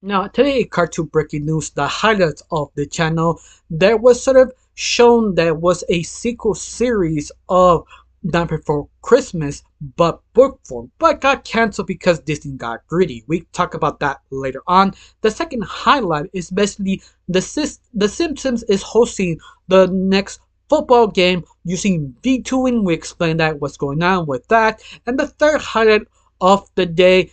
Now, today, cartoon breaking news, the highlights of the channel, there was sort of shown there was a sequel series of Nightmare Before Christmas, but book form, but got canceled because Disney got greedy. We talk about that later on. The second highlight is basically the Simpsons is hosting the next football game using vtubing. We explain that what's going on with that. And the third highlight of the day,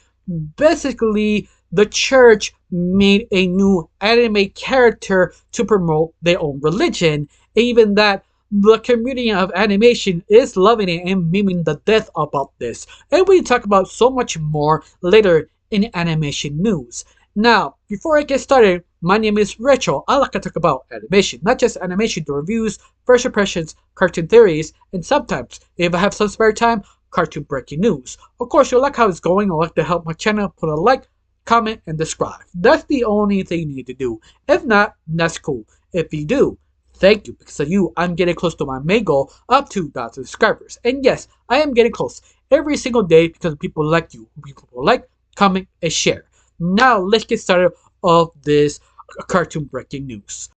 basically the church made a new anime character to promote their own religion. Even that, the community of animation is loving it and memeing the death about this. And we talk about so much more later in animation news. Now, before I get started, my name is Rachel. I like to talk about animation, not just animation, the reviews, first impressions, cartoon theories, and sometimes, if I have some spare time, cartoon breaking news. Of course, you like how it's going, or like to help my channel, put a like, comment, and subscribe. That's the only thing you need to do. If not, that's cool. If you do, thank you. Because of you, I'm getting close to my main goal of 2,000 subscribers. And yes, I am getting close every single day because people like you. People like, comment, and share. Now, let's get started of this cartoon breaking news.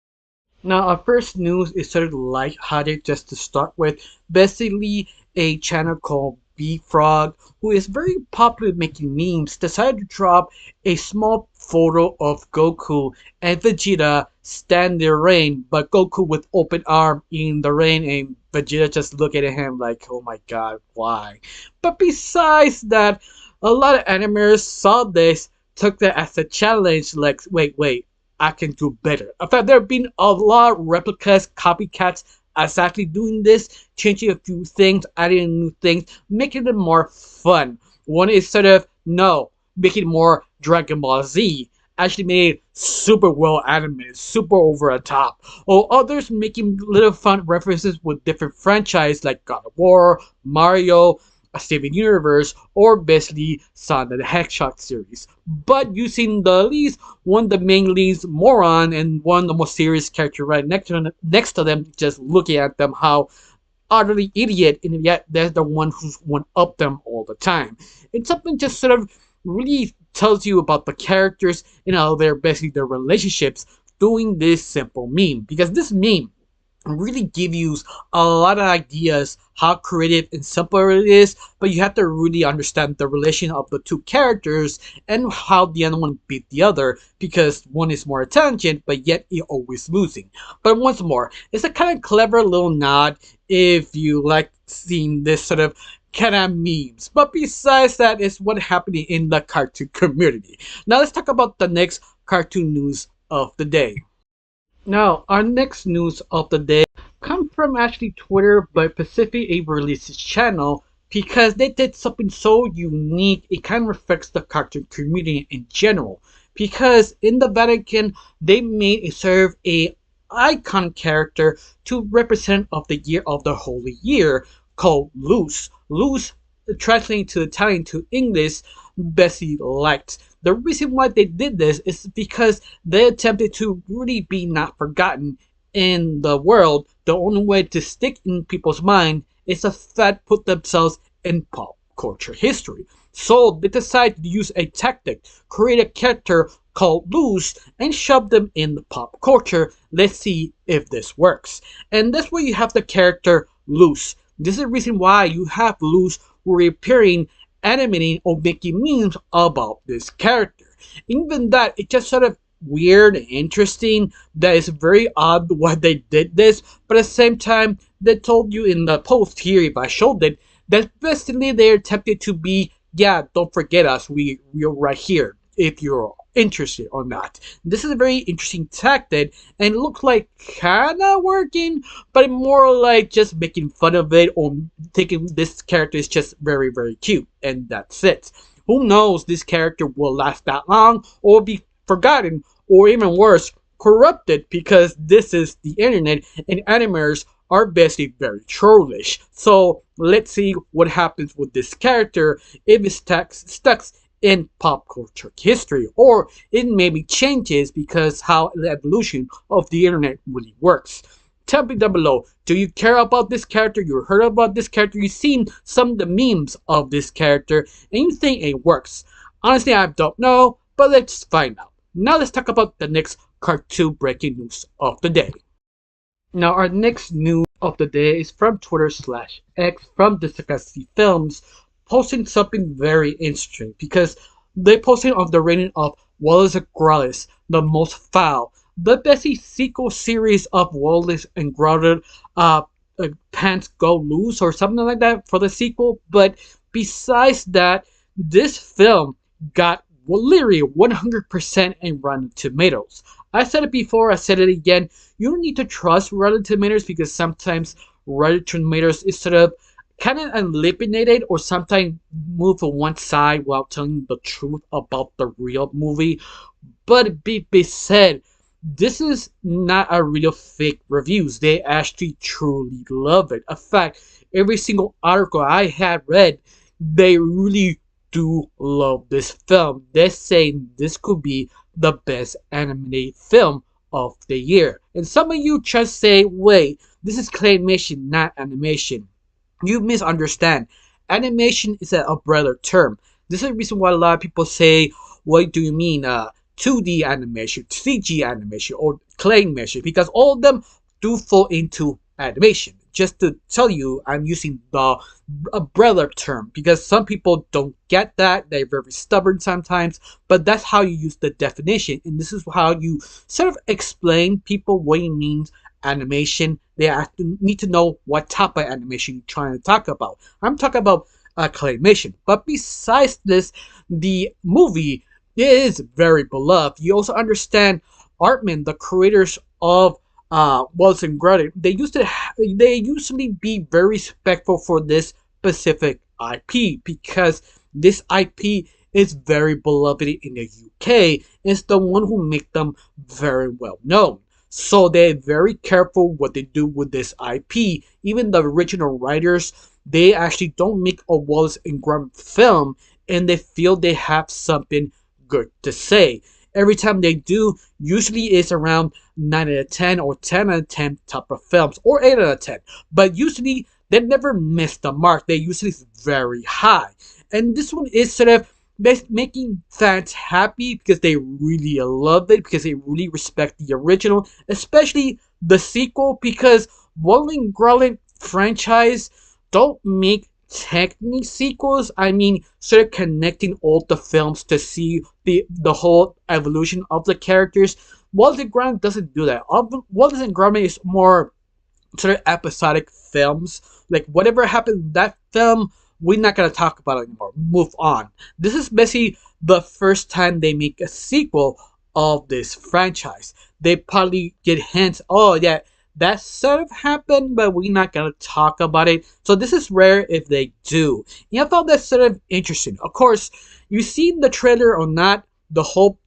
Now, our first news is sort of lighthearted just to start with. Basically, a channel called B Frog, who is very popular making memes, decided to drop a small photo of Goku and Vegeta stand in the rain, but Goku with open arm in the rain and Vegeta just looking at him like, oh my god, why? But besides that, a lot of animators saw this, took that as a challenge, like, wait, I can do better. In fact, there have been a lot of replicas, copycats, exactly doing this, changing a few things, adding new things, making it more fun. One is sort of, no, making it more Dragon Ball Z, actually made it super well animated, super over the top. Or others making little fun references with different franchises like God of War, Mario, Steven Universe, or basically Sonic the Hedgehog series. But using the least one of the main leads moron and one of the most serious character right next to them, just looking at them how utterly idiot, and yet they're the one who's one up them all the time. And something just sort of really tells you about the characters and how they're basically their relationships doing this simple meme. Because this meme really give you a lot of ideas how creative and simple it is, but you have to really understand the relation of the two characters and how the other one beat the other, because one is more intelligent but yet you're always losing. But once more, it's a kind of clever little nod if you like seeing this sort of kind of memes. But besides that, is what happening in the cartoon community. Now let's talk about the next cartoon news of the day. Now, our next news of the day comes from actually Twitter, but specifically a releases channel, because they did something so unique. It kind of reflects the cartoon community in general. Because in the Vatican, they made a serve a icon character to represent of the year of the Holy Year called Luz. Luz, translating to Italian to English, Bessie liked. The reason why they did this is because they attempted to really be not forgotten in the world. The only way to stick in people's mind is the fact put themselves in pop culture history. So they decided to use a tactic, create a character called Luz, and shove them in the pop culture. Let's see if this works. And that's where you have the character Luz. This is the reason why you have Luz reappearing, animating, or making memes about this character. Even that, it's just sort of weird and interesting. That is very odd why they did this, but at the same time, they told you in the post here, if I showed it, that basically they're attempted to be, yeah, don't forget us, we're right here, if you're interested or not. This is a very interesting tactic, and it looks like kinda working, but more like just making fun of it or thinking this character is just very, very cute, and that's it. Who knows, this character will last that long or be forgotten, or even worse, corrupted, because this is the internet and animators are basically very trollish. So let's see what happens with this character if it stuck in pop culture history, or it maybe changes because how the evolution of the internet really works. Tell me down below, do you care about this character? You heard about this character? You've seen some of the memes of this character and you think it works? Honestly, I don't know, but let's find out. Now let's talk about the next cartoon breaking news of the day. Now our next news of the day is from Twitter/X from Discussy Films, posting something very interesting because they posted on the rating of Wallace and Gromit, the most foul, the best sequel series of Wallace and Gromit, Pants Go Loose or something like that for the sequel. But besides that, this film got literally 100% in Rotten Tomatoes. I said it before, I said it again. You don't need to trust Rotten Tomatoes because sometimes Rotten Tomatoes is sort of kind of eliminated or sometimes move to one side while telling the truth about the real movie. But be said, this is not a real fake reviews. They actually truly love it. In fact, every single article I had read, they really do love this film. They're saying this could be the best animated film of the year. And some of you just say, wait, this is claymation, not animation. You misunderstand. Animation is an umbrella term. This is the reason why a lot of people say, what do you mean 2D animation, CG animation, or claymation? Because all of them do fall into animation. Just to tell you, I'm using the umbrella term because some people don't get that. They're very stubborn sometimes, but that's how you use the definition. And this is how you sort of explain people what it means animation. They need to know what type of animation you're trying to talk about. I'm talking about claymation. But besides this, the movie is very beloved. You also understand Artman, the creators of Wallace and Gromit. They usually be very respectful for this specific IP because this IP is very beloved in the UK. It's the one who make them very well known. So they're very careful what they do with this IP. Even the original writers, they actually don't make a Wallace and Gromit film and they feel they have something good to say. Every time they do, usually it's around 9 out of 10 or 10 out of 10 type of films or 8 out of 10. But usually they never miss the mark. They usually is very high. And this one is sort of making fans happy because they really love it, because they really respect the original, especially the sequel, because Wallace and Gromit franchise don't make technically sequels. I mean, sort of connecting all the films to see the whole evolution of the characters. Wallace and Gromit doesn't do that. Wallace and Gromit is more sort of episodic films. Like whatever happened in that film, we're not gonna talk about it anymore. Move on. This is basically the first time they make a sequel of this franchise. They probably get hints. Oh yeah, that sort of happened, but we're not gonna talk about it. So this is rare if they do. And I found that sort of interesting. Of course, you've seen the trailer or not. The whole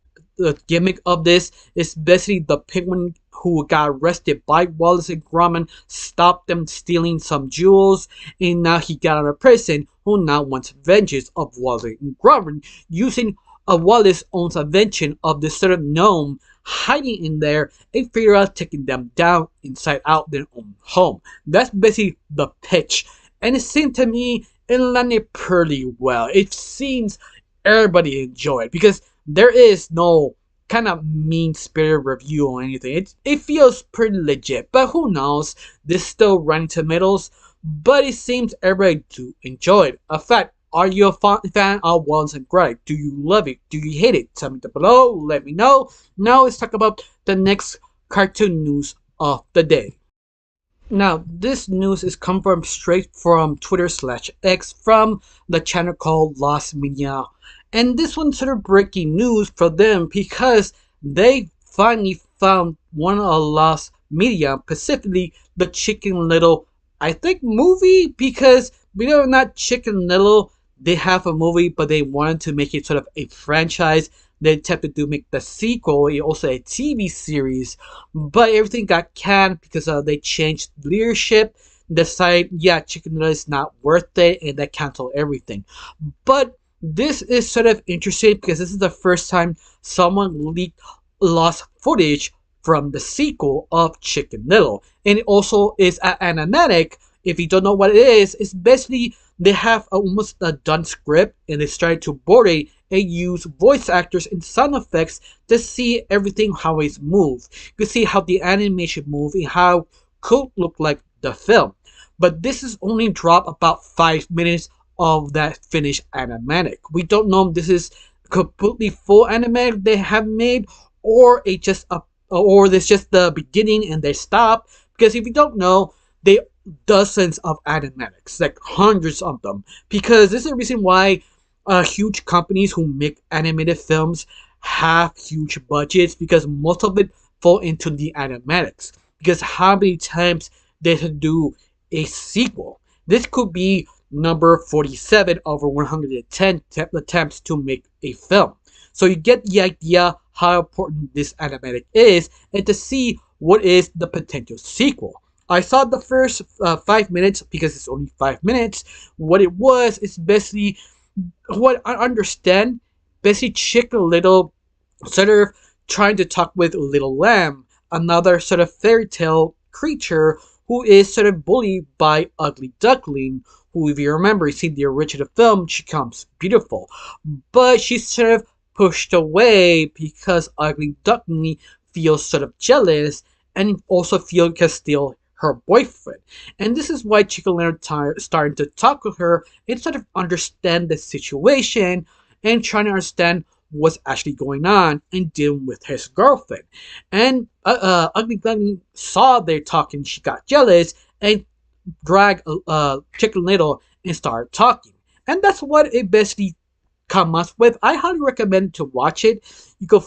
gimmick of this is basically the penguin who got arrested by Wallace and Gromit, stopped them stealing some jewels, and now he got out of prison, who now wants vengeance of Wallace and Gromit, using Wallace's own invention of this sort of gnome hiding in there and figure out taking them down inside out their own home. That's basically the pitch. And it seemed to me it landed pretty well. It seems everybody enjoyed it because there is no kind of mean-spirited review or anything. It feels pretty legit, but who knows? This still Rotten Tomatoes, but it seems everybody do enjoy it. In fact, are you a fan of Wallace and Gromit? Do you love it? Do you hate it? Tell me down below. Let me know. Now let's talk about the next cartoon news of the day. Now, this news is come from straight from Twitter/X from the channel called Lost Media. And this one's sort of breaking news for them because they finally found one of Lost Media, specifically the Chicken Little, I think, movie, because believe it or not, Chicken Little, they have a movie, but they wanted to make it sort of a franchise. They attempted to make the sequel, also a TV series, but everything got canned because they changed leadership, decided, yeah, Chicken Little is not worth it, and they canceled everything. But this is sort of interesting because this is the first time someone leaked lost footage from the sequel of Chicken Little. And it also is an animatic. If you don't know what it is, it's basically they have almost a done script and they started to board it and use voice actors and sound effects to see everything how it's moved. You can see how the animation move and how could look like the film. But this is only drop about 5 minutes of that finished animatic. We don't know if this is completely full animatic they have made, or it just a or this just the beginning and they stop. Because if you don't know, they dozens of animatics, like hundreds of them. Because this is the reason why huge companies who make animated films have huge budgets, because most of it fall into the animatics. Because how many times they should do a sequel? This could be number 47 over 110 attempts to make a film. So you get the idea how important this animatic is, and to see what is the potential sequel. I saw the first 5 minutes because it's only 5 minutes. What it was is basically what I understand. Basically, Chicken Little sort of trying to talk with Little Lamb, another sort of fairy tale creature who is sort of bullied by Ugly Duckling, who, if you remember, you see the original film, she comes beautiful. But she's sort of pushed away because Ugly Duckling feels sort of jealous and also feels can steal her boyfriend. And this is why Chicken Little starting to talk with her and sort of understand the situation and trying to understand what's actually going on and dealing with his girlfriend. And Ugly Duckling saw they talking, she got jealous and dragged Chicken Little and started talking. And that's what it basically come up with. I highly recommend to watch it. You can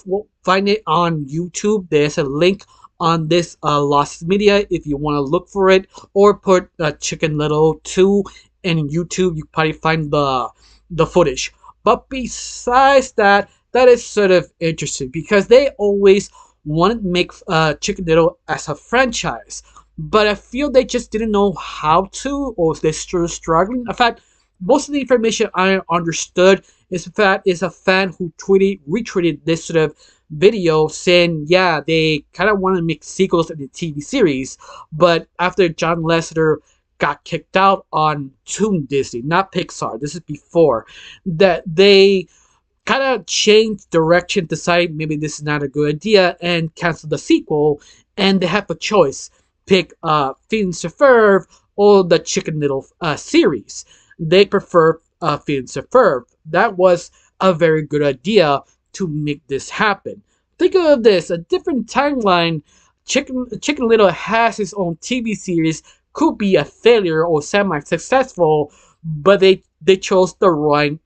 find it on YouTube. There's a link on this Lost Media if you want to look for it, or put Chicken Little 2 in YouTube. You probably find the footage. But besides that, that is sort of interesting because they always want to make Chicken Little as a franchise, but I feel they just didn't know how to, or they're still struggling. In fact, most of the information I understood is that is a fan who retweeted this sort of video saying, yeah, they kind of want to make sequels in the TV series, but after John Lasseter got kicked out on Toon Disney, not Pixar, this is before, that they kind of changed direction, decide maybe this is not a good idea, and cancel the sequel, and they have a choice. Pick Phineas and Ferb or the Chicken Little series. They prefer Phineas and Ferb. That was a very good idea to make this happen. Think of this, a different timeline. Chicken Little has its own TV series, could be a failure or semi-successful, but they chose the right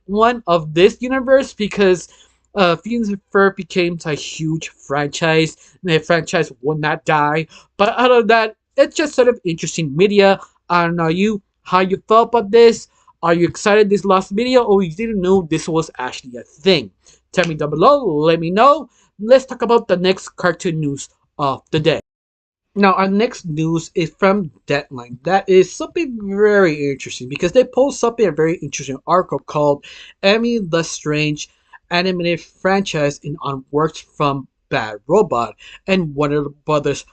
one of this universe because Phineas and Ferb became a huge franchise, and the franchise would not die. But out of that, it's just sort of interesting media. I don't know how you felt about this. Are you excited this last video, or you didn't know this was actually a thing? Tell me down below. Let me know. Let's talk about the next cartoon news of the day. Now, our next news is from Deadline. That is something very interesting because they post something a very interesting article called Emmy the Strange Animated Franchise in Onwards from Bad Robot and Warner Brothers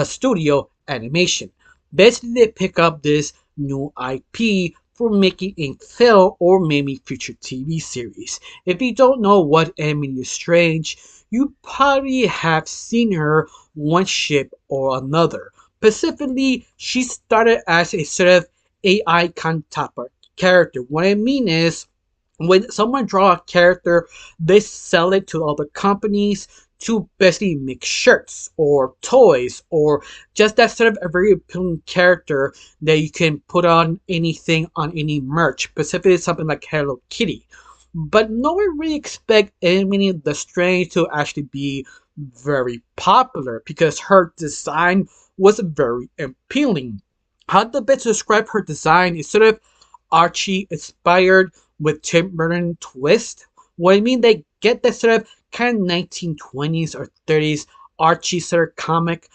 Studio Animation. Basically, they pick up this new IP for making a film or maybe future TV series. If you don't know what Emily Strange, you probably have seen her one shape or another. Specifically, she started as a sort of AI kind type of character. What I mean is, when someone draw a character, they sell it to other companies to basically make shirts or toys or just that sort of a very appealing character that you can put on anything on any merch, specifically something like Hello Kitty. But no one really expect Emily the Strange to actually be very popular because her design was very appealing. How the best describe her design is sort of Archie inspired with Tim Burton twist. What I mean, they get that sort of kind of 1920s or 30s Archie sort of comic,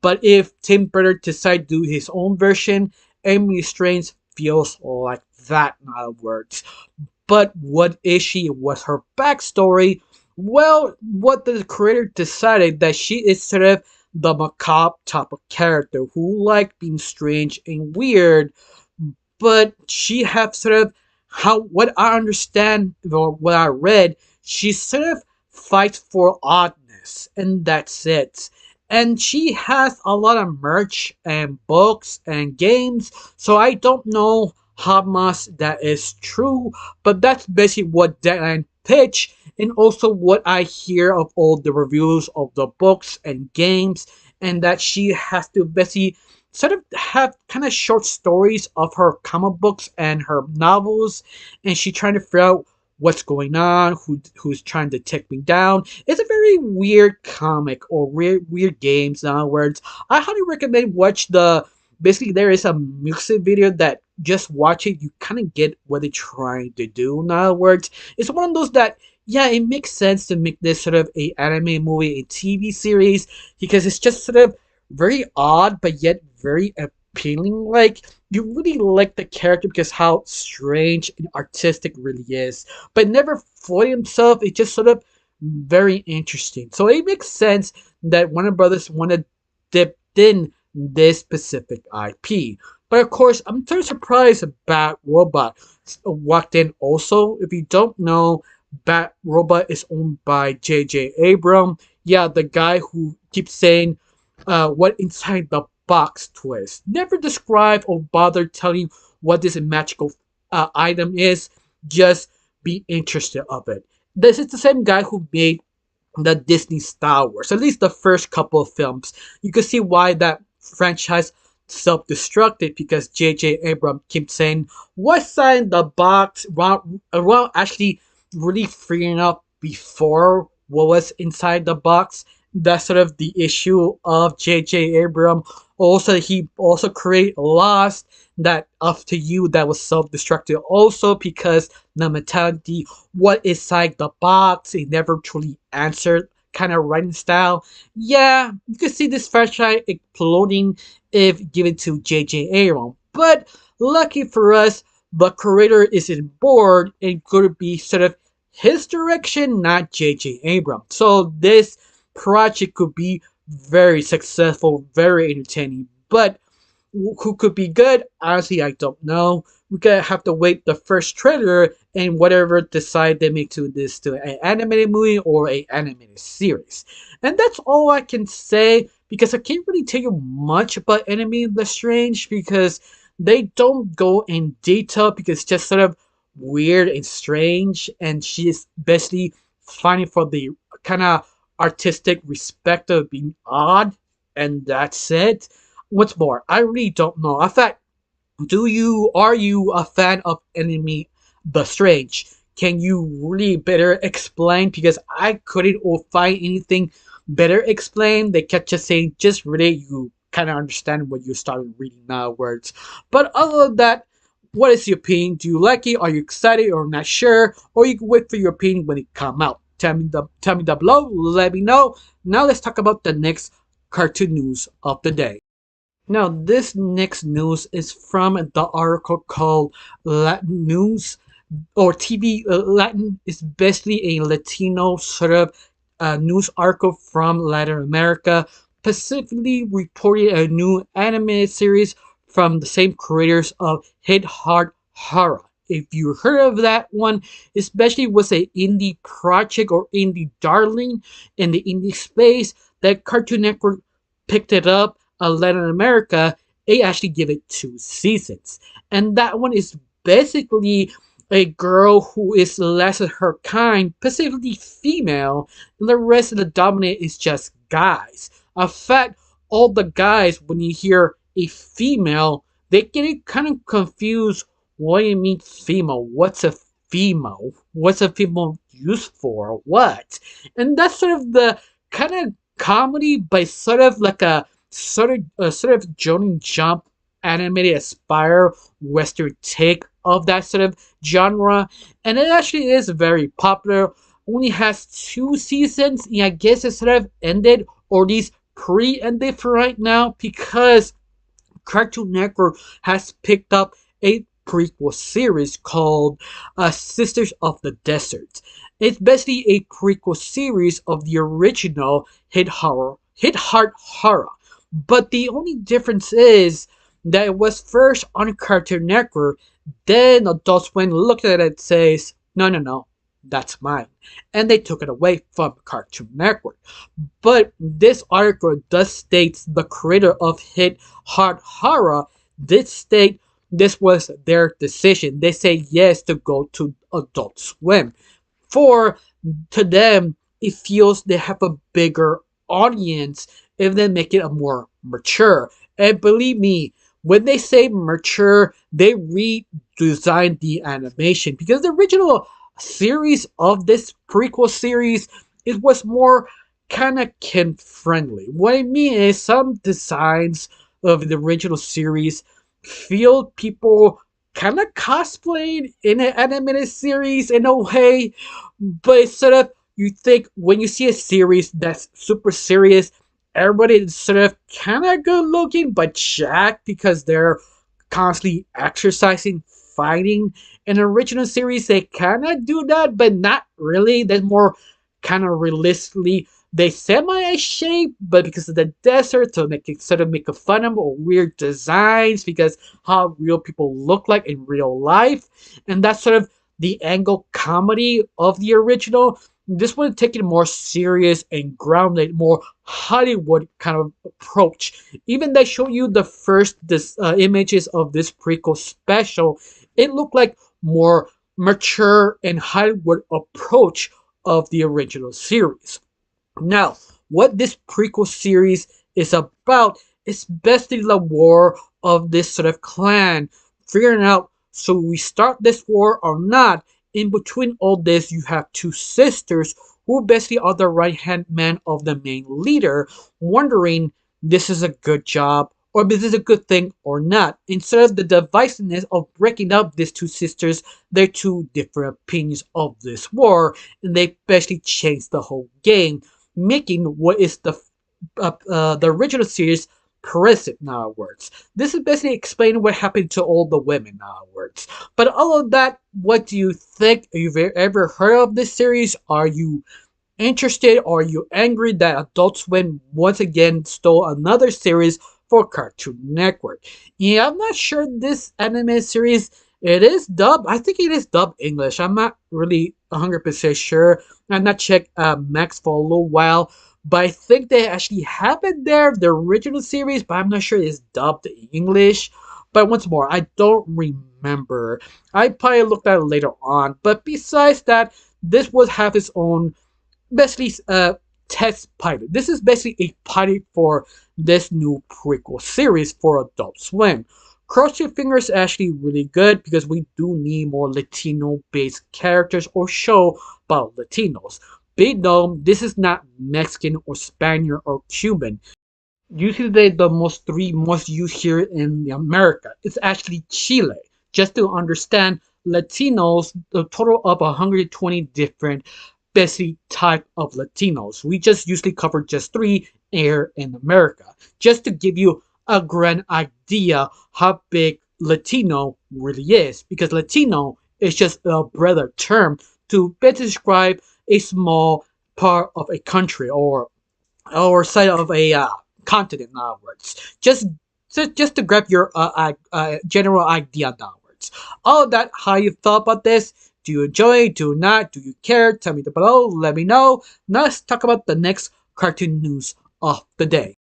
but if Tim Burton decided to do his own version, Emily Strange feels like that, in other words. But what is she? What's her backstory? Well, what the creator decided that she is sort of the macabre type of character who like being strange and weird, but she have sort of how what I understand or what I read, she sort of fights for oddness, and that's it. And she has a lot of merch and books and games, so I don't know how much that is true, but that's basically what Deadline pitch, and also what I hear of all the reviews of the books and games, and that she has to basically sort of have kind of short stories of her comic books and her novels, and she trying to figure out what's going on, who's trying to take me down. It's a very weird comic or weird games. In other words, I highly recommend watch the. Basically, there is a music video that just watch it, you kind of get what they're trying to do. In other words, it's one of those that yeah, it makes sense to make this sort of a anime movie, a TV series, because it's just sort of very odd but yet very appealing. Like you really like the character because how strange and artistic really is, but never fully himself. It's just sort of very interesting. So it makes sense that Warner Brothers wanted dip in this specific IP. But of course, I'm sort of surprised Bat Robot walked in also. If you don't know, Bat Robot is owned by J.J. Abrams. Yeah, the guy who keeps saying what inside the box twist. Never describe or bother telling what this magical item is. Just be interested of it. This is the same guy who made the Disney Star Wars, at least the first couple of films. You can see why that franchise self-destructed because J.J. Abrams keeps saying what's in the box while actually really figuring out before what was inside the box. That's sort of the issue of J.J. Abrams. Also, he also created Lost, that Up to You, that was self-destructive also because the mentality, what is inside the box, it never truly answered kind of writing style. Yeah, you can see this franchise exploding if given to J.J. Abrams. But lucky for us, the creator isn't bored and could be sort of his direction, not J.J. Abrams. So this project could be very successful, very entertaining. But who could be good? Honestly, I don't know. We gotta have to wait the first trailer and whatever decide they make to this to an animated movie or a animated series. And that's all I can say because I can't really tell you much about Enemy the Strange because they don't go in detail because it's just sort of weird and strange, and she's basically fighting for the kind of artistic respect of being odd, and that's it. What's more, I really don't know. In fact, are you a fan of Enemy the Strange? Can you really better explain? Because I couldn't find anything better explained. They kept just saying, just read it. You kind of understand when you started reading the words. But other than that, what is your opinion? Do you like it? Are you excited or not sure? Or you can wait for your opinion when it come out. Tell me down below. Let me know. Now let's talk about the next cartoon news of the day. Now, this next news is from the article called Latin News or TV. Latin is basically a Latino sort of news article from Latin America, specifically reporting a new anime series from the same creators of Hit Hard Horror. If you heard of that one, especially was a indie project or indie darling in the indie space, that Cartoon Network picked it up. Latin America, they actually give it 2 seasons. And that one is basically a girl who is less of her kind, specifically female, and the rest of the dominant is just guys. In fact, all the guys, when you hear a female, they get kind of confused. What do you mean female? What's a female? What's a female used for? What? And that's sort of the kind of comedy, but sort of like a sort of Jonin Jump animated aspire western take of that sort of genre, and it actually is very popular. Only has 2 seasons, and I guess it sort of ended, or at least pre-ended for right now, because Cartoon Network has picked up a prequel series called Sisters of the Desert. It's basically a prequel series of the original Hit Hard Horror. But the only difference is that it was first on Cartoon Network. Then Adult Swim looked at it and says, no, no, no, that's mine. And they took it away from Cartoon Network. But this article does state the creator of hit Hard Horror did state this was their decision. They say yes to go to Adult Swim. For to them, it feels they have a bigger audience if they make it a more mature. And believe me, when they say mature, they redesigned the animation because the original series of this prequel series, it was more kind of kid friendly. What I mean is some designs of the original series feel people kind of cosplayed in an animated series in a way, but it's sort of you think when you see a series that's super serious, everybody is sort of kind of good looking but jacked because they're constantly exercising, fighting. In the original series, they kind of do that, but not really. They're more kind of realistically. They semi shape, but because of the desert, so they can sort of make a fun of weird designs because how real people look like in real life, and that's sort of the angle comedy of the original. This one taking more serious and grounded, more Hollywood kind of approach. Even they show you the first images of this prequel special, it looked like more mature and Hollywood approach of the original series. Now, what this prequel series is about is basically the war of this sort of clan, figuring out so we start this war or not. In between all this, you have two sisters who basically are the right hand man of the main leader, wondering this is a good job or this is a good thing or not. Instead of the divisiveness of breaking up these two sisters, their two different opinions of this war, and they basically changed the whole game, making what is the original series present nowadays. This is basically explaining what happened to all the women nowadays. But all of that, what do you think? Have you ever heard of this series? Are you interested or are you angry that Adult Swim once again stole another series for Cartoon Network? Yeah, I'm not sure this anime series, it is dubbed. I think it is dubbed English. I'm not really 100% sure. I've not checked Max for a little while, but I think they actually have it there, the original series, but I'm not sure it's dubbed English. But once more, I don't remember. I probably looked at it later on. But besides that, this would have its own basically test pilot. This is basically a pilot for this new prequel series for Adult Swim. Cross your fingers actually really good because we do need more Latino based characters or show about Latinos. Big no, this is not Mexican or Spaniard or Cuban. Usually the most three most used here in America. It's actually Chile. Just to understand, Latinos, the total of 120 different basically type of Latinos. We just usually cover just three here in America. Just to give you a grand idea how big Latino really is. Because Latino is just a brother term to better describe a small part of a country or side of a continent onwards. Just to grab your general idea downwards. All that, how you felt about this? Do you enjoy? Do you not? Do you care? Tell me below. Let me know. Now let's talk about the next cartoon news of the day.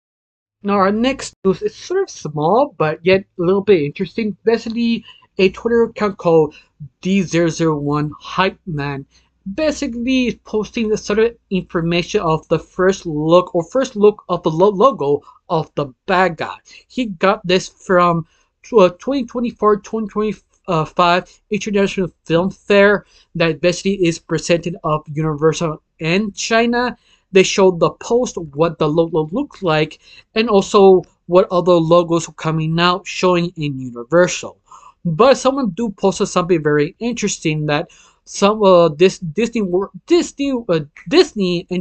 Now our next news is sort of small, but yet a little bit interesting. Basically, a Twitter account called D001 Hype Man basically posting the sort of information of the first look of the logo of the bad guy. He got this from 2024-2025 International Film Fair that basically is presented of Universal and China. They showed the post what the logo looked like and also what other logos were coming out showing in Universal. But someone do posted something very interesting that some Disney and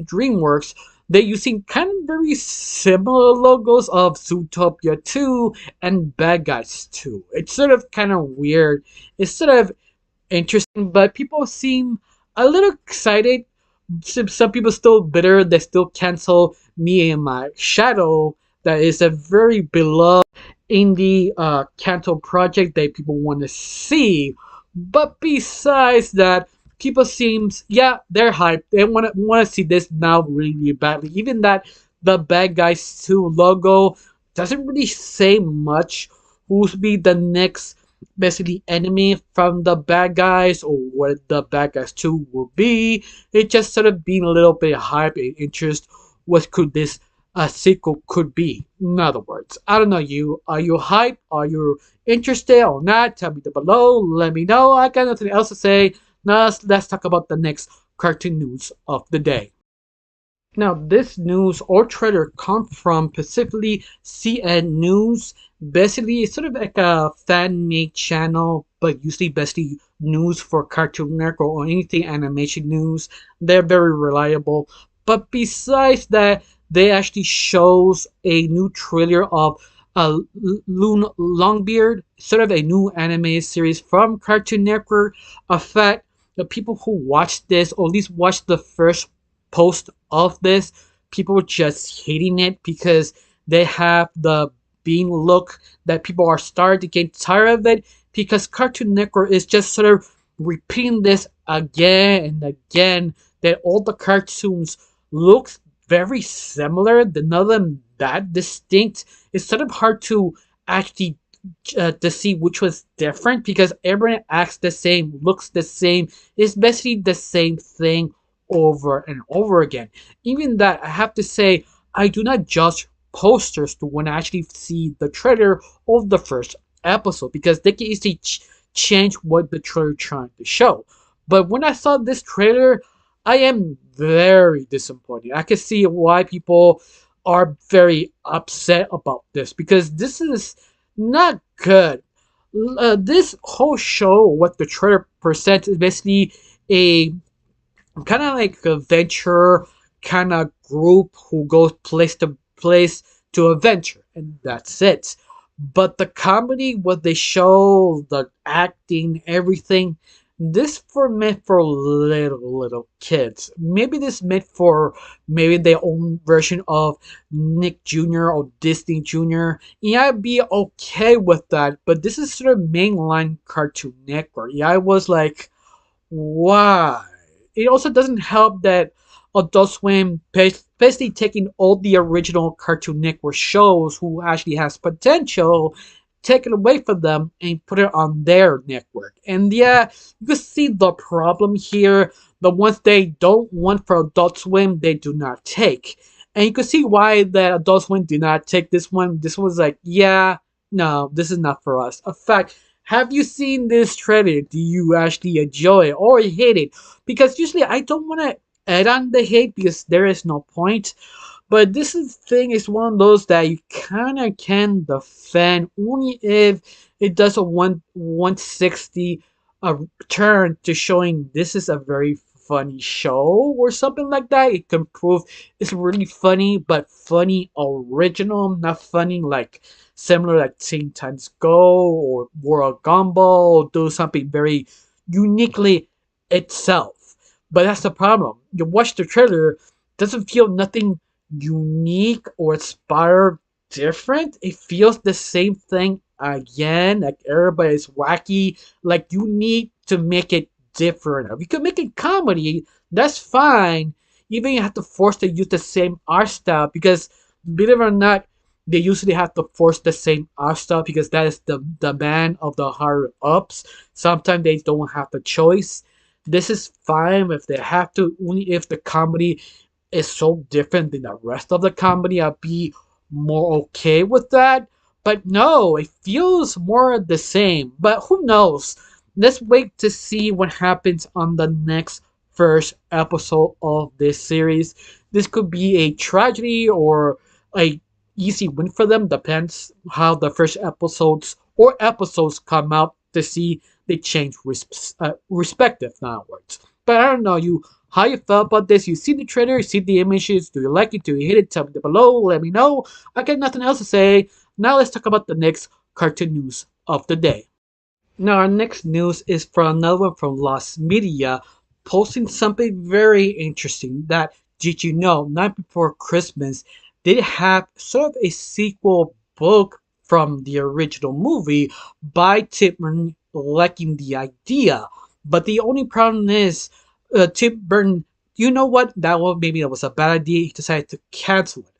DreamWorks, they're using kind of very similar logos of Zootopia 2 and Bad Guys 2. It's sort of kind of weird. It's sort of interesting, but people seem a little excited. Some people still bitter. They still cancel Me and My Shadow. That is a very beloved indie Kanto project that people want to see. But besides that, people seems yeah they're hyped. They want to see this now really badly. Even that the Bad Guys 2 logo doesn't really say much. Who's be the next basically enemy from the bad guys or what the Bad Guys 2 will be. It just sort of being a little bit hype and interest. What could this a sequel could be? In other words, I don't know you. Are you hyped? Are you interested or not? Tell me down below. Let me know. I got nothing else to say. Now let's talk about the next cartoon news of the day. Now, this news or trailer comes from specifically CN News. Basically, it's sort of like a fan-made channel, but usually basically news for Cartoon Network or anything animation news. They're very reliable. But besides that, they actually shows a new trailer of Longbeard, sort of a new anime series from Cartoon Network. In fact, the people who watched this, or at least watched the first post of this, people were just hating it because they have the bean look that people are starting to get tired of it because Cartoon Network is just sort of repeating this again and again that all the cartoons looks very similar. They're none of them that distinct. It's sort of hard to actually to see which was different because everyone acts the same, looks the same. It's basically the same thing over and over again. Even that, I have to say, I do not judge posters to when I actually see the trailer of the first episode because they can easily change what the trailer trying to show. But when I saw this trailer, I am very disappointed. I can see why people are very upset about this because this is not good. This whole show, what the trailer presents, is basically a kind of like a venture kind of group who goes place to adventure, and that's it. But the comedy, what they show, the acting, everything, this for meant for little kids. Maybe this meant for maybe their own version of Nick Jr. or Disney Jr. Yeah, I'd be okay with that. But this is sort of mainline Cartoon Network. Yeah, I was like, why? It also doesn't help that Adult Swim basically taking all the original Cartoon Network shows who actually has potential, take it away from them and put it on their network. And yeah, you can see the problem here. The ones they don't want for Adult Swim, they do not take. And you can see why that Adult Swim did not take this one. This one's like, yeah, no, this is not for us. In fact, have you seen this trailer? Do you actually enjoy it or hate it? Because usually I don't want to add on the hate because there is no point. But this thing is one of those that you kind of can defend only if it does a 160 turn to showing this is a very funny show or something like that. It can prove it's really funny, but funny original, not funny like similar like Teen Titans Go or World Gumball or do something very uniquely itself. But that's the problem. You watch the trailer, doesn't feel nothing unique or inspired different. It feels the same thing again. Like everybody's wacky. Like you need to make it different. If you can make it comedy, that's fine. Even you have to force to use the same art style because believe it or not, they usually have to force the same art style because that is the demand of the higher ups. Sometimes they don't have the choice. This is fine if they have to, only if the comedy is so different than the rest of the comedy. I'll be more okay with that. But no, it feels more the same. But who knows? Let's wait to see what happens on the next first episode of this series. This could be a tragedy or a easy win for them. Depends how the first episodes come out to see they change respective onwards. But I don't know you how you felt about this. You see the trailer, you see the images. Do you like it? Do you hate it? Tell me down below. Let me know. I got nothing else to say. Now let's talk about the next cartoon news of the day. Now our next news is from another one from Lost Media, posting something very interesting. That did you know? Night Before Christmas did have sort of a sequel book from the original movie by Tim Burton liking the idea. But the only problem is, Tim Burton, you know what? Maybe that was a bad idea. He decided to cancel it.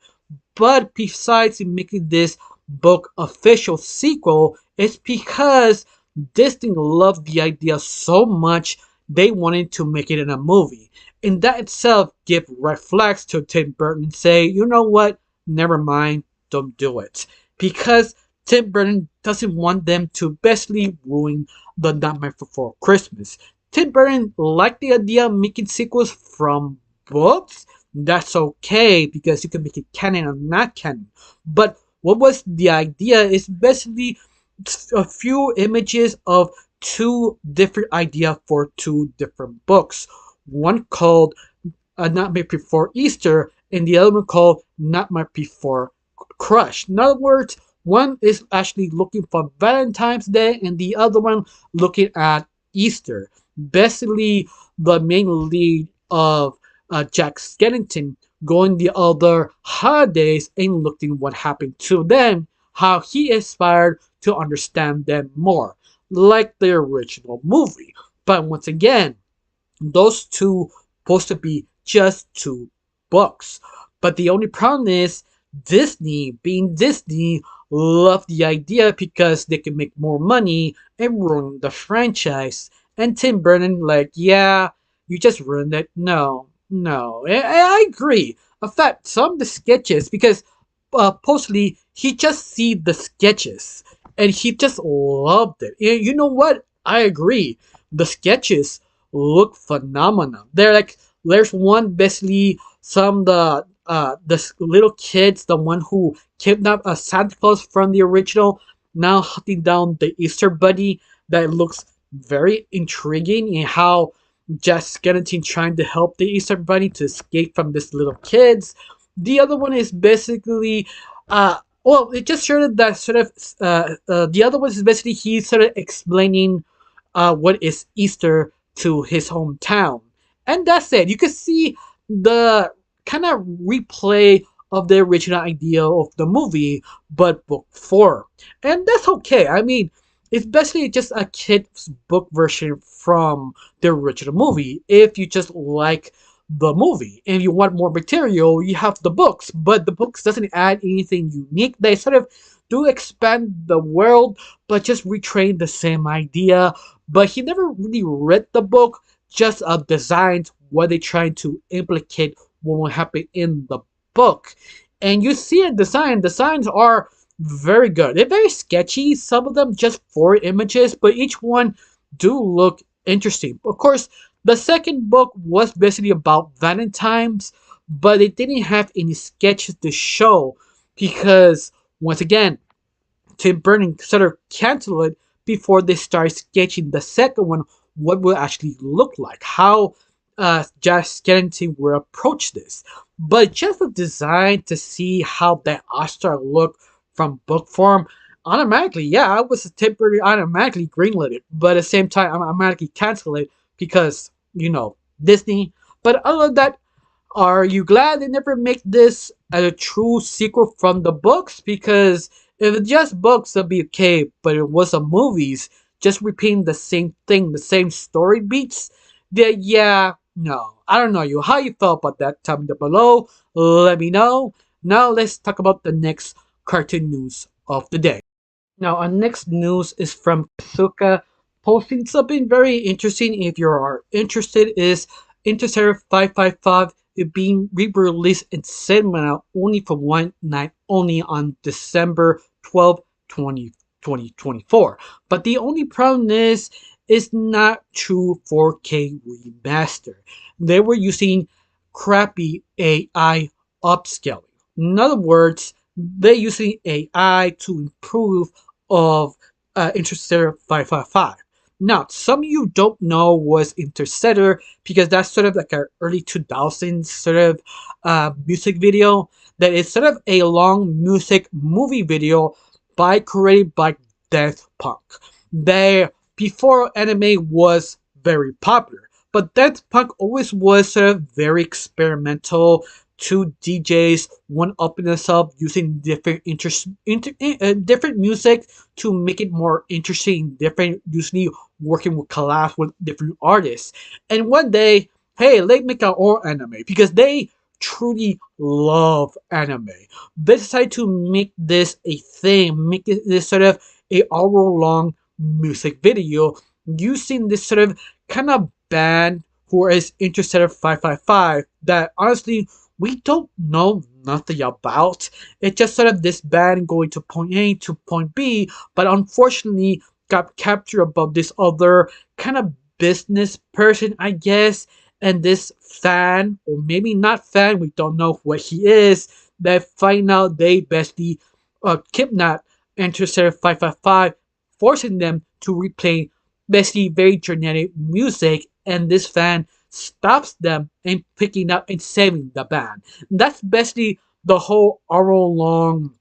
But besides making this book official sequel, it's because Disney loved the idea so much they wanted to make it in a movie. And that itself give red flags to Tim Burton and say, you know what? Never mind, don't do it. Because Tim Burton doesn't want them to basically ruin the Nightmare Before Christmas. Tim Burton liked the idea of making sequels from books. That's okay because you can make it canon or not canon. But what was the idea is basically a few images of two different ideas for two different books. One called Nightmare Before Easter, and the other one called Nightmare Before Crush. In other words, one is actually looking for Valentine's Day, and the other one looking at Easter. Basically, the main lead of Jack Skellington going the other holidays and looking what happened to them, how he aspired to understand them more, like the original movie. But once again, those two supposed to be just two books. But the only problem is Disney, being Disney, loved the idea because they can make more money and ruin the franchise. And Tim Burton, like, yeah, you just ruined it. No, no, I agree. In fact, some of the sketches, because supposedly he just see the sketches and he just loved it. You know what? I agree. The sketches look phenomenal. They're like, there's one basically some the little kids, the one who kidnapped a Santa Claus from the original, now hunting down the Easter Bunny. That looks very intriguing in how Jack Skellington trying to help the Easter Bunny to escape from this little kids. The other one is basically, well, it just showed that sort of, the other one is basically he sort of explaining what is Easter to his hometown. And that's it. You can see the kind of replay of the original idea of the movie, but book form. And that's okay. I mean, it's basically just a kid's book version from the original movie. If you just like the movie and you want more material, you have the books. But the books doesn't add anything unique. They sort of do expand the world, but just retrain the same idea. But he never really read the book, just designed what they're trying to implicate what will happen in the book. And you see a design. Designs are very good. They're very sketchy. Some of them just 4 images, but each one do look interesting. Of course, the second book was basically about Valentine's, but it didn't have any sketches to show because, once again, Tim Burton sort of canceled it before they start sketching the second one, what will actually look like, how Jack Skellington will approach this. But just the design to see how that All-Star look from book form, automatically, yeah, I was Tim Burton automatically greenlit it, but at the same time, I automatically cancel it because, you know, Disney. But other than that, are you glad they never make this a true sequel from the books? Because if it's just books, it'd be okay, but it was a movies, just repeating the same thing, the same story beats, then yeah, no. I don't know you. How you felt about that? Tell me down below. Let me know. Now let's talk about the next cartoon news of the day. Now, our next news is from Suka, posting something very interesting. If you are interested, is Interstellar 555 is being re-released in cinema only for one night, only on December 12th, 2024. But the only problem is, it's not true 4K remaster. They were using crappy AI upscaling. In other words, they're using AI to improve of Interstellar 555. Now, some of you don't know was Interstellar because that's sort of like an early 2000s sort of music video that is sort of a long music movie video created by Daft Punk. They before anime was very popular, but dance punk always was sort of very experimental. Two DJs, one upping us up using different music to make it more interesting, different, usually working with collabs with different artists. And one day, hey, let's make our own anime because they truly love anime. They decided to make this a thing, make it this sort of a hour long music video using this sort of kind of band who is Interstellar 555 that honestly we don't know nothing about. It's just sort of this band going to point A to point B, but unfortunately got captured above this other kind of business person, I guess, and this fan, or maybe not fan, we don't know what he is, that find out they basically kidnap Interstellar 555, forcing them to replay basically very generic music, and this fan stops them and picking up and saving the band. That's basically the whole hour long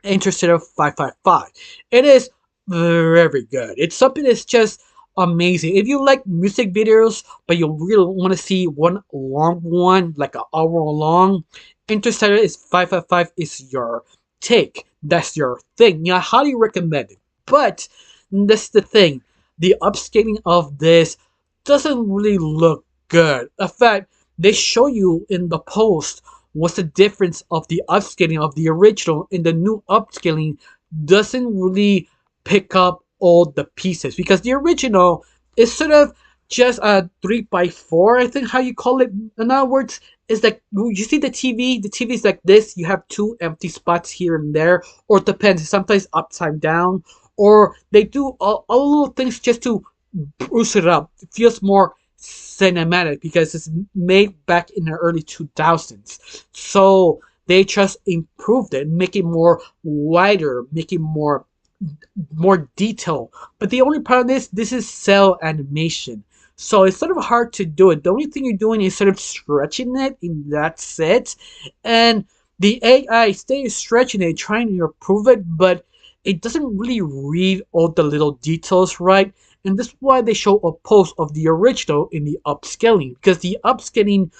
Interstellar 555. It is very good. It's something that's just amazing. If you like music videos, but you really want to see one long one, like an hour long, Interstellar is 555 is your take. That's your thing. Yeah, I highly recommend it. But that's the thing. The upscaling of this doesn't really look good. In fact, they show you in the post what's the difference of the upscaling of the original and the new upscaling doesn't really pick up all the pieces because the original is sort of just a 3 by 4, I think how you call it. In other words, is like you see the TV is like this, you have two empty spots here and there, or it depends, sometimes upside down, or they do all little things just to spruce it up. It feels more cinematic because it's made back in the early 2000s. So they just improved it, make it more wider, make it more detail. But the only problem is this is cell animation. So it's sort of hard to do it. The only thing you're doing is sort of stretching it, and that's it. And the AI stays stretching it, trying to improve it, but it doesn't really read all the little details right. And this is why they show a post of the original in the upscaling, because the upscaling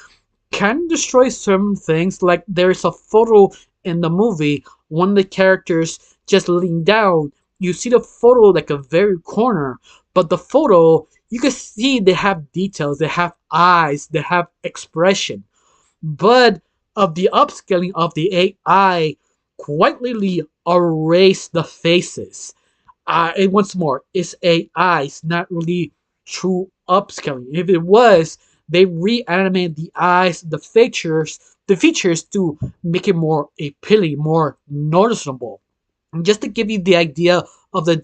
can destroy certain things. Like there's a photo in the movie, one of the characters just leaning down. You see the photo like a very corner, but the photo you can see they have details, they have eyes, they have expression. But of the upscaling of the AI, quite literally erase the faces. And once more, it's AI. It's not really true upscaling. If it was, they reanimated the eyes, the features to make it more appealing, more noticeable. And just to give you the idea of the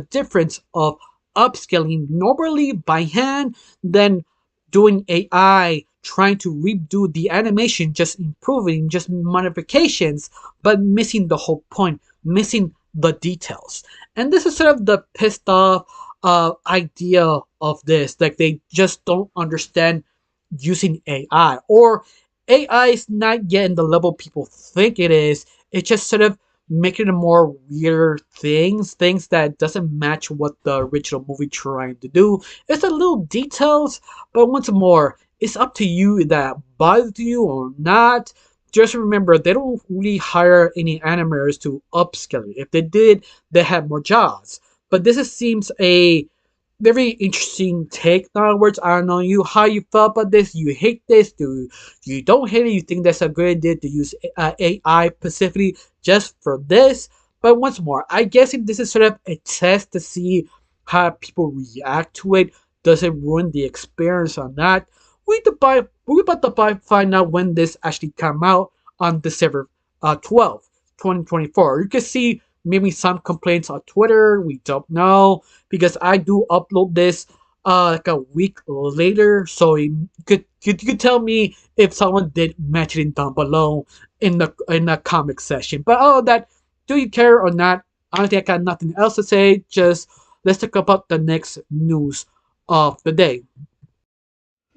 difference of upscaling normally by hand, then doing AI, trying to redo the animation, just improving, just modifications, but missing the whole point, missing the details. And this is sort of the pissed off idea of this. Like they just don't understand using AI, or AI is not getting the level people think it is. It's just sort of making it more weird things that doesn't match what the original movie trying to do. It's a little details, but once more, it's up to you if that bothers you or not. Just remember, they don't really hire any animators to upscale it. If they did, they had more jobs. But seems a very interesting take. In other words, I don't know you how you felt about this. You hate this? Do you don't hate it? You think that's a good idea to use AI specifically just for this? But once more, I guess if this is sort of a test to see how people react to it, does it ruin the experience or not? We're about to find out when this actually come out on December 12th, 2024. You can see maybe some complaints on Twitter. We don't know because I do upload this like a week later. So you could tell me if someone did mention it down below in the comment section. But other than that, do you care or not? Honestly, I got nothing else to say. Just let's talk about the next news of the day.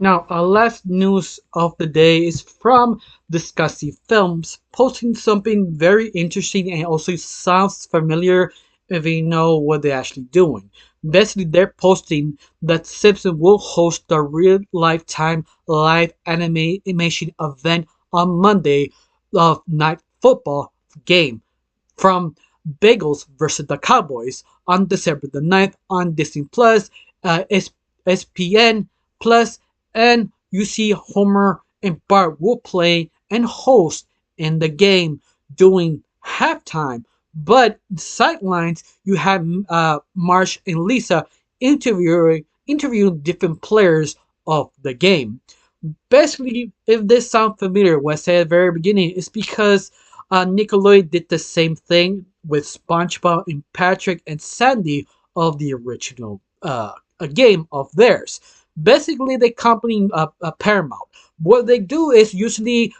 Now, our last news of the day is from Discussy Films, posting something very interesting and also sounds familiar if you know what they're actually doing. Basically, they're posting that Simpson will host the real lifetime live animation event on Monday of Night Football game from Bagels versus the Cowboys on December the 9th on Disney Plus, SPN Plus, and you see Homer and Bart will play and host in the game during halftime. But sidelines, you have Marsh and Lisa interviewing different players of the game. Basically, if this sounds familiar, what I said at the very beginning, is because Nickelodeon did the same thing with SpongeBob and Patrick and Sandy of the original a game of theirs. Basically, they company Paramount. What they do is usually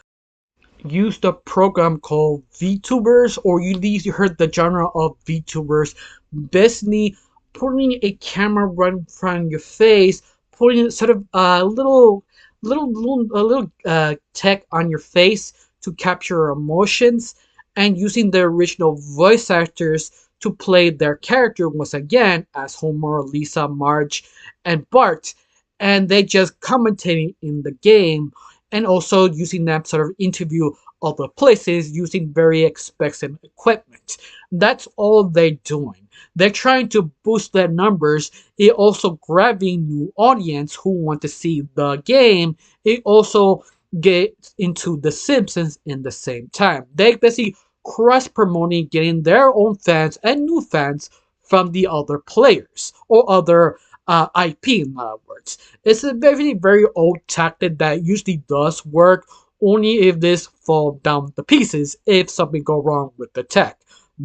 use the program called VTubers, or you at least heard the genre of VTubers. Basically, putting a camera right in front of your face, putting sort of a little tech on your face to capture emotions, and using the original voice actors to play their character once again as Homer, Lisa, Marge, and Bart, and they just commentating in the game, and also using that sort of interview other places using very expensive equipment. That's all they're doing. They're trying to boost their numbers. It also grabbing new audience who want to see the game. It also gets into the Simpsons in the same time. They basically cross promoting, getting their own fans and new fans from the other players or other IP, in other words. It's a very, very old tactic that usually does work only if this fall down to pieces if something go wrong with the tech.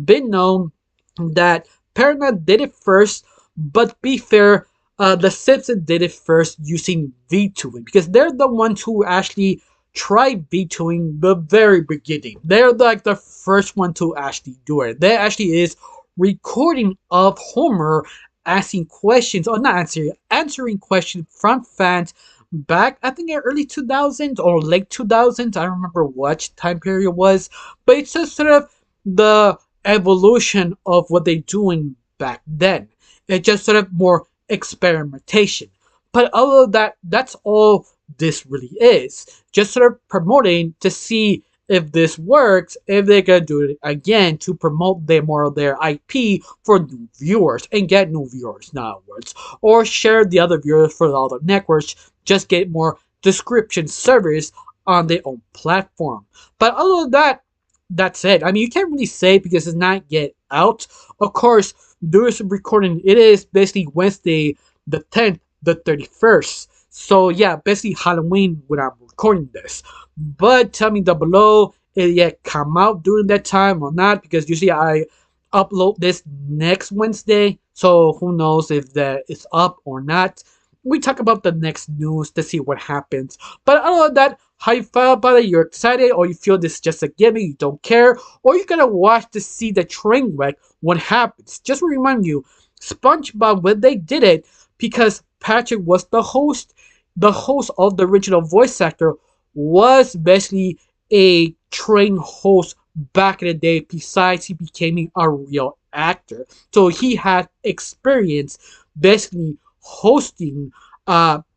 Been known that Paramount did it first, but be fair, the Simpsons did it first using VTubing because they're the ones who actually tried VTubing the very beginning. They're like the first one to actually do it. There actually is recording of Homer asking questions, or not answering questions from fans back, I think in early 2000s or late 2000s. I don't remember what time period it was, but it's just sort of the evolution of what they're doing back then. It's just sort of more experimentation. But other than that, that's all this really is. Just sort of promoting to see if this works, if they're gonna do it again to promote more of their IP for new viewers and get new viewers, in other words, or share the other viewers for the other networks, just get more description service on their own platform. But other than that, that's it. I mean, you can't really say because it's not yet out. Of course, during this recording, it is basically Wednesday the 10th, the 31st. So yeah, basically Halloween when I'm recording this. But tell me down below if it yet come out during that time or not, because usually I upload this next Wednesday. So who knows if that is up or not. We talk about the next news to see what happens. But other than that, how you feel about it? You're excited, or you feel this is just a gimmick, you don't care, or you're gonna watch to see the train wreck what happens. Just to remind you, SpongeBob, when they did it, because Patrick was the host of the original voice actor was basically a trained host back in the day, besides he became a real actor. So he had experience basically hosting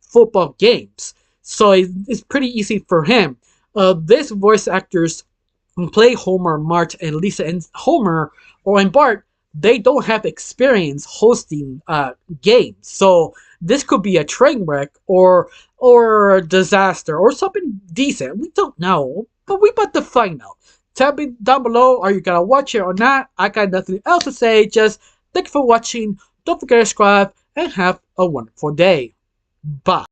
football games. So it's pretty easy for him. This voice actors who play Homer, Marge, and Lisa, and Homer and Bart, they don't have experience hosting games. So this could be a train wreck or a disaster or something decent. We don't know, but we about to find out. Tell me down below, are you gonna watch it or not? I got nothing else to say. Just thank you for watching. Don't forget to subscribe and have a wonderful day. Bye.